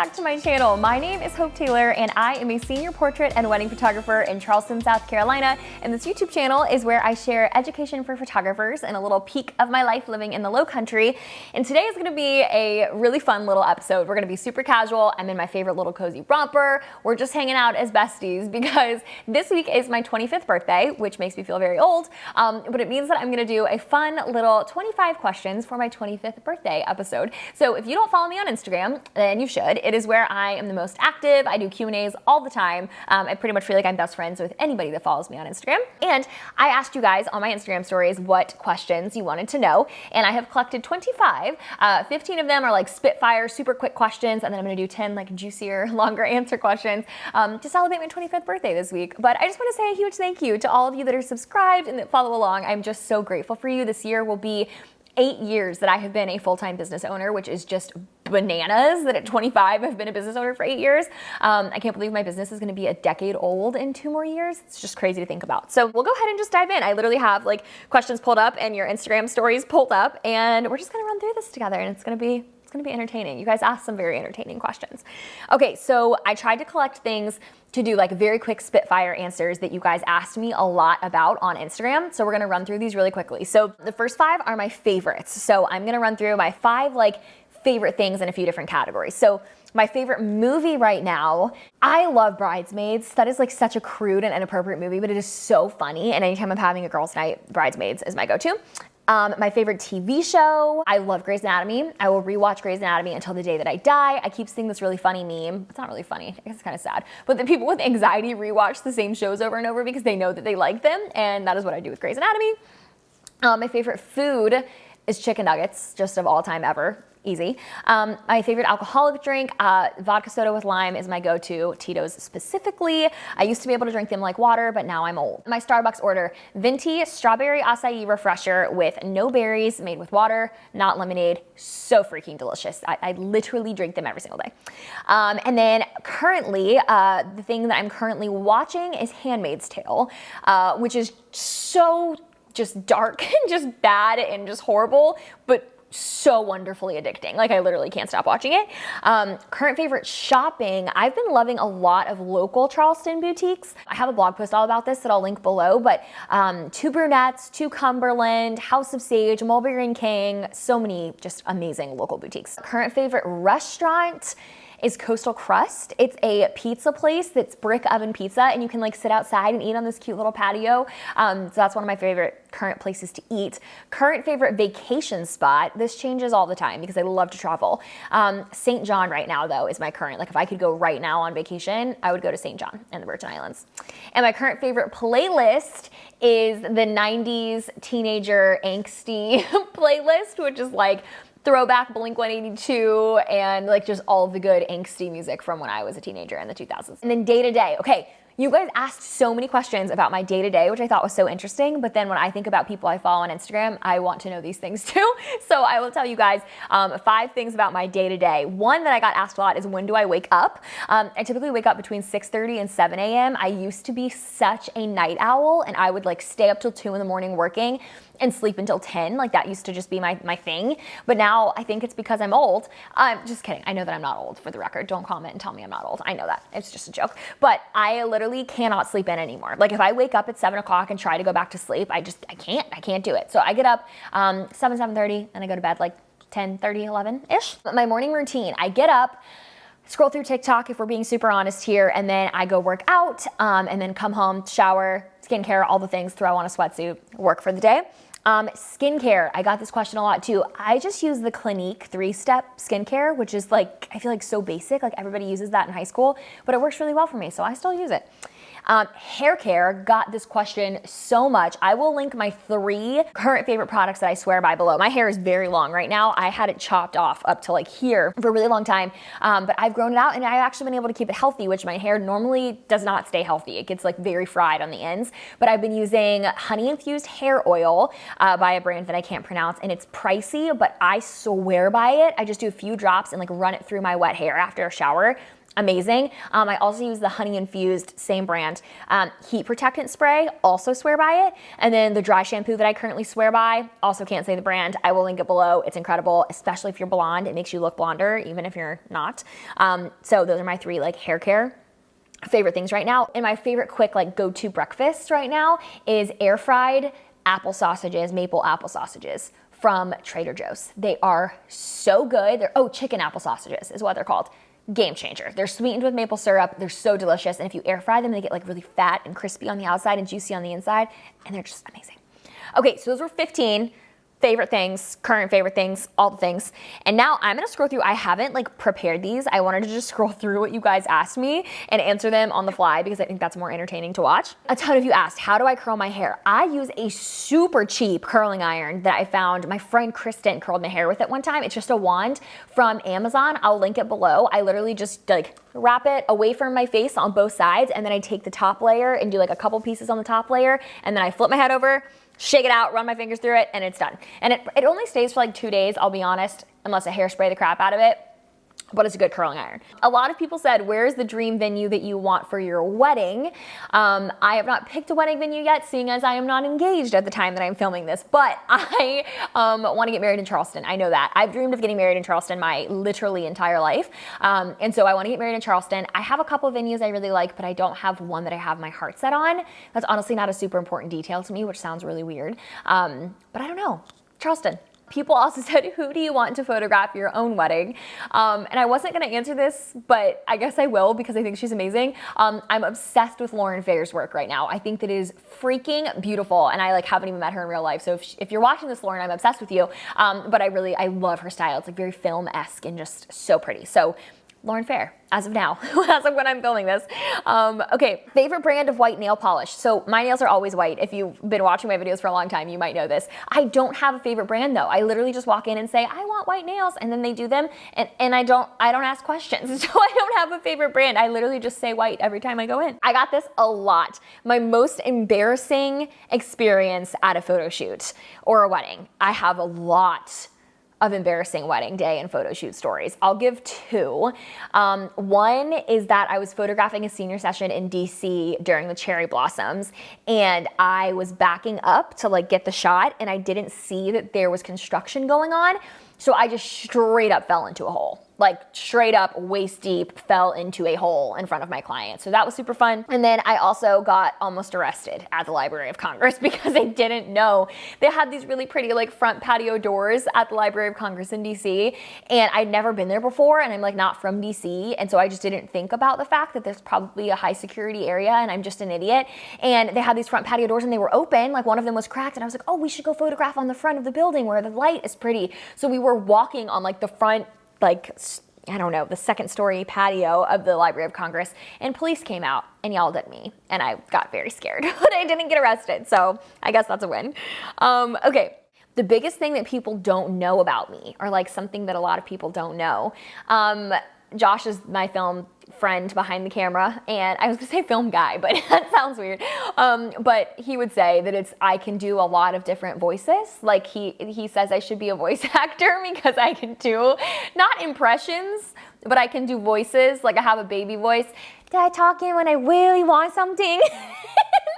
back to my channel. My name is Hope Taylor and I am a senior portrait and wedding photographer in Charleston, South Carolina. And this YouTube channel is where I share education for photographers and a little peek of my life living in the Low Country. And today is gonna be a really fun little episode. We're gonna be super casual. I'm in my favorite little cozy romper. We're just hanging out as besties because this week is my 25th birthday, which makes me feel very old. But it means that I'm gonna do a fun little 25 questions for my 25th birthday episode. So if you don't follow me on Instagram, then you should. It is where I am the most active. I do Q&As all the time. I pretty much feel like I'm best friends with anybody that follows me on Instagram. And I asked you guys on my Instagram stories what questions you wanted to know, and I have collected 25. 15 of them are like Spitfire, super quick questions, and then I'm gonna do 10 like juicier, longer answer questions to celebrate my 25th birthday this week. But I just wanna say a huge thank you to all of you that are subscribed and that follow along. I'm just so grateful for you. This year will be 8 years that I have been a full-time business owner, which is just bananas that at 25 I've been a business owner for 8 years. I can't believe my business is gonna be a decade old in 2 more years. It's just crazy to think about. So we'll go ahead and just dive in. I literally have like questions pulled up and your Instagram stories pulled up, and we're just gonna run through this together, and it's gonna be entertaining. You guys asked some very entertaining questions. Okay, so I tried to collect things to do like very quick Spitfire answers that you guys asked me a lot about on Instagram. So we're gonna run through these really quickly. So the first 5 are my favorites. So I'm gonna run through my 5 like favorite things in a few different categories. So my favorite movie right now, I love Bridesmaids. That is like such a crude and inappropriate movie, but it is so funny. And anytime I'm having a girls' night, Bridesmaids is my go-to. My favorite TV show, I love Grey's Anatomy. I will rewatch Grey's Anatomy until the day that I die. I keep seeing this really funny meme. It's not really funny, I guess it's kind of sad. But the people with anxiety rewatch the same shows over and over because they know that they like them, and that is what I do with Grey's Anatomy. My favorite food is chicken nuggets, just of all time ever. Easy. My favorite alcoholic drink, vodka soda with lime is my go-to, Tito's specifically. I used to be able to drink them like water, but now I'm old. My Starbucks order, venti strawberry acai refresher with no berries, made with water, not lemonade. So freaking delicious. I literally drink them every single day. And then currently, the thing that I'm currently watching is Handmaid's Tale, which is so just dark and just bad and just horrible, but so wonderfully addicting. Like I literally can't stop watching it. Current favorite shopping, I've been loving a lot of local Charleston boutiques. I have a blog post all about this that I'll link below, but Two Brunettes, Two Cumberland, House of Sage, Mulberry and King, so many just amazing local boutiques. Current favorite restaurant is Coastal Crust. It's a pizza place that's brick oven pizza, and you can like sit outside and eat on this cute little patio. So that's one of my favorite current places to eat. Current favorite vacation spot, this changes all the time because I love to travel. St. John right now though is my current, like if I could go right now on vacation, I would go to St. John and the Virgin Islands. And my current favorite playlist is the 90s teenager angsty playlist, which is like throwback Blink-182 and like just all of the good angsty music from when I was a teenager in the 2000s. And then day to day. Okay, you guys asked so many questions about my day to day, which I thought was so interesting. But then when I think about people I follow on Instagram, I want to know these things too. So I will tell you guys 5 things about my day to day. One that I got asked a lot is when do I wake up? I typically wake up between 6:30 and 7 a.m. I used to be such a night owl, and I would like stay up till 2 in the morning working and sleep until 10. Like that used to just be my thing. But now I think it's because I'm old. I'm just kidding. I know that I'm not old, for the record. Don't comment and tell me I'm not old. I know that. It's just a joke. But I literally cannot sleep in anymore. Like if I wake up at 7 o'clock and try to go back to sleep, I can't do it. So I get up 7:30, and I go to bed like 10:30, 11-ish. My morning routine, I get up, scroll through TikTok if we're being super honest here, and then I go work out, and then come home, shower, skincare, all the things, throw on a sweatsuit, work for the day. Skincare, I got this question a lot too. I just use the Clinique 3-step skincare, which is like, I feel like so basic, like everybody uses that in high school, but it works really well for me, so I still use it. Hair care, got this question so much. I will link my 3 current favorite products that I swear by below. My hair is very long right now. I had it chopped off up to like here for a really long time, but I've grown it out and I've actually been able to keep it healthy, which my hair normally does not stay healthy. It gets like very fried on the ends, but I've been using honey infused hair oil by a brand that I can't pronounce, and it's pricey, but I swear by it. I just do a few drops and like run it through my wet hair after a shower. amazing. I also use the honey infused, same brand, heat protectant spray, also swear by it. And then the dry shampoo that I currently swear by, also can't say the brand. I will link it below. It's incredible, especially if you're blonde. It makes you look blonder, even if you're not. So those are my 3 like hair care favorite things right now. And my favorite quick like go-to breakfast right now is air fried apple sausages, maple apple sausages from Trader Joe's. They are so good. Chicken apple sausages is what they're called. Game changer. They're sweetened with maple syrup. They're so delicious. And if you air fry them, they get like really fat and crispy on the outside and juicy on the inside. And they're just amazing. Okay, so those were 15 favorite things, current favorite things, all the things. And now I'm gonna scroll through. I haven't like prepared these. I wanted to just scroll through what you guys asked me and answer them on the fly because I think that's more entertaining to watch. A ton of you asked, how do I curl my hair? I use a super cheap curling iron that I found. My friend Kristen curled my hair with it one time. It's just a wand from Amazon. I'll link it below. I literally just like wrap it away from my face on both sides, and then I take the top layer and do like a couple pieces on the top layer, and then I flip my head over, shake it out, run my fingers through it, and it's done. And it only stays for like 2 days, I'll be honest, unless I hairspray the crap out of it. But it's a good curling iron. A lot of people said, where's the dream venue that you want for your wedding? I have not picked a wedding venue yet, seeing as I am not engaged at the time that I'm filming this, but I want to get married in Charleston. I know that. I've dreamed of getting married in Charleston my literally entire life. And so I want to get married in Charleston. I have a couple of venues I really like, but I don't have one that I have my heart set on. That's honestly not a super important detail to me, which sounds really weird. But I don't know. Charleston. People also said, who do you want to photograph your own wedding? And I wasn't gonna answer this, but I guess I will because I think she's amazing. I'm obsessed with Lauren Fair's work right now. I think that it is freaking beautiful, and I like haven't even met her in real life. So if you're watching this, Lauren, I'm obsessed with you. But I love her style. It's like very film-esque and just so pretty. So Lauren Fair, as of now, as of when I'm filming this. Okay, favorite brand of white nail polish. So my nails are always white. If you've been watching my videos for a long time, you might know this. I don't have a favorite brand though. I literally just walk in and say, I want white nails, and then they do them, and I don't ask questions. So I don't have a favorite brand. I literally just say white every time I go in. I got this a lot. My most embarrassing experience at a photo shoot or a wedding. I have a lot of embarrassing wedding day and photo shoot stories. I'll give 2. One is that I was photographing a senior session in DC during the cherry blossoms, and I was backing up to like get the shot, and I didn't see that there was construction going on. So I just straight up fell into a hole. Like straight up waist deep fell into a hole in front of my client. So that was super fun. And then I also got almost arrested at the Library of Congress because I didn't know they had these really pretty like front patio doors at the Library of Congress in DC. And I'd never been there before, and I'm like not from DC. And so I just didn't think about the fact that there's probably a high security area and I'm just an idiot. And they had these front patio doors and they were open. Like one of them was cracked, and I was like, oh, we should go photograph on the front of the building where the light is pretty. So we were walking on like the front, like, I don't know, the second story patio of the Library of Congress, and police came out and yelled at me, and I got very scared, but I didn't get arrested, so I guess that's a win. Okay, the biggest thing that people don't know about me, or like something that a lot of people don't know, Josh is my film friend behind the camera, and I was gonna say film guy, but that sounds weird. But he would say that I can do a lot of different voices. Like he says I should be a voice actor because I can do, not impressions, but I can do voices. Like I have a baby voice. Did I talk in when I really want something?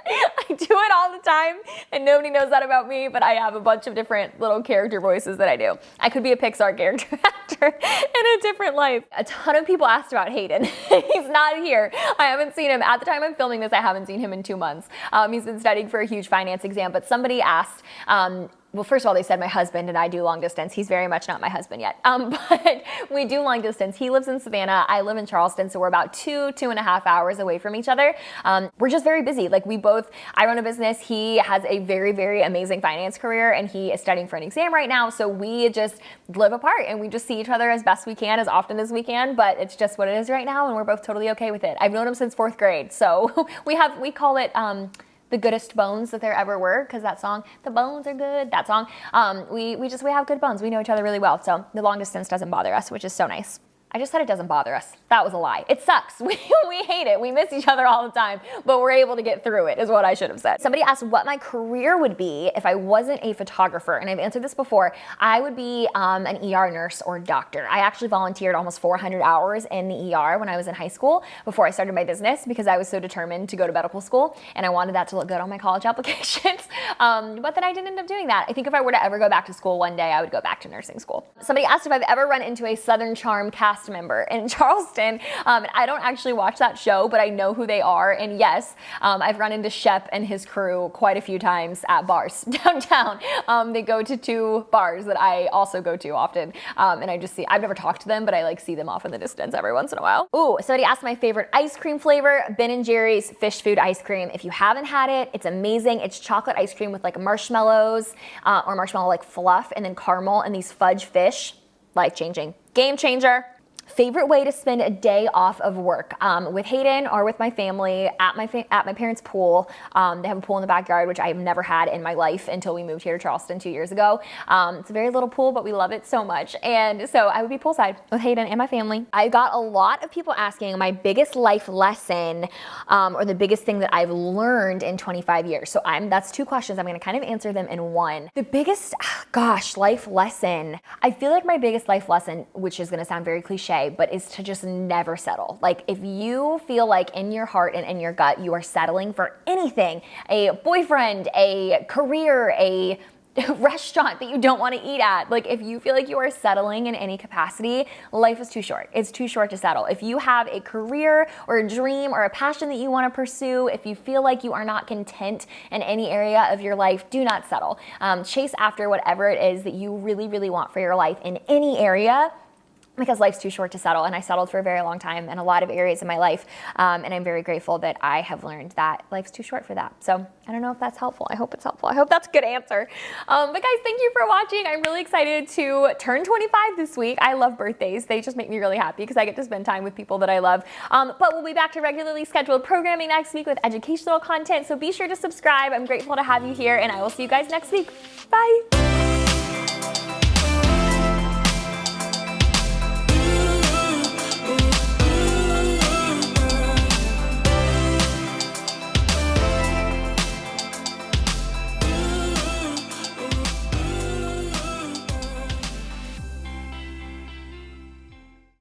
I do it all the time, and nobody knows that about me, but I have a bunch of different little character voices that I do. I could be a Pixar character actor in a different life. A ton of people asked about Hayden. He's not here. I haven't seen him. At the time I'm filming this, I haven't seen him in 2 months. He's been studying for a huge finance exam, but somebody asked, well, first of all, they said my husband and I do long distance. He's very much not my husband yet, but we do long distance. He lives in Savannah. I live in Charleston, so we're about 2.5 hours away from each other. We're just very busy. Like I run a business. He has a very, very amazing finance career, and he is studying for an exam right now. So we just live apart, and we just see each other as best we can, as often as we can, but it's just what it is right now, and we're both totally okay with it. I've known him since 4th grade, so we call it, the goodest bones that there ever were, because that song, the bones are good, that song, we have good bones. We know each other really well, so the long distance doesn't bother us, which is so nice. I just said it doesn't bother us. That was a lie. It sucks. We hate it. We miss each other all the time, but we're able to get through it is what I should have said. Somebody asked what my career would be if I wasn't a photographer, and I've answered this before. I would be an ER nurse or doctor. I actually volunteered almost 400 hours in the ER when I was in high school before I started my business because I was so determined to go to medical school and I wanted that to look good on my college applications. But then I didn't end up doing that. I think if I were to ever go back to school one day, I would go back to nursing school. Somebody asked if I've ever run into a Southern Charm cast member in Charleston. I don't actually watch that show, but I know who they are. And yes, I've run into Shep and his crew quite a few times at bars downtown. They go to 2 bars that I also go to often. And I've never talked to them, but I like see them off in the distance every once in a while. Ooh, somebody asked my favorite ice cream flavor, Ben & Jerry's fish food ice cream. If you haven't had it, it's amazing. It's chocolate ice cream with like marshmallows or marshmallow like fluff and then caramel and these fudge fish. Life changing. Game changer. Favorite way to spend a day off of work with Hayden or with my family at my parents' pool. They have a pool in the backyard, which I've never had in my life until we moved here to Charleston 2 years ago. It's a very little pool, but we love it so much. And so I would be poolside with Hayden and my family. I got a lot of people asking my biggest life lesson or the biggest thing that I've learned in 25 years. So that's 2 questions. I'm going to kind of answer them in one. The biggest, life lesson. I feel like my biggest life lesson, which is going to sound very cliche, but is to just never settle. Like if you feel like in your heart and in your gut, you are settling for anything, a boyfriend, a career, a restaurant that you don't want to eat at. Like if you feel like you are settling in any capacity, life is too short. It's too short to settle. If you have a career or a dream or a passion that you want to pursue, if you feel like you are not content in any area of your life, do not settle. Chase after whatever it is that you really, really want for your life in any area, because life's too short to settle. And I settled for a very long time in a lot of areas of my life. And I'm very grateful that I have learned that life's too short for that. So I don't know if that's helpful. I hope it's helpful. I hope that's a good answer. But guys, thank you for watching. I'm really excited to turn 25 this week. I love birthdays. They just make me really happy because I get to spend time with people that I love. But we'll be back to regularly scheduled programming next week with educational content. So be sure to subscribe. I'm grateful to have you here and I will see you guys next week. Bye.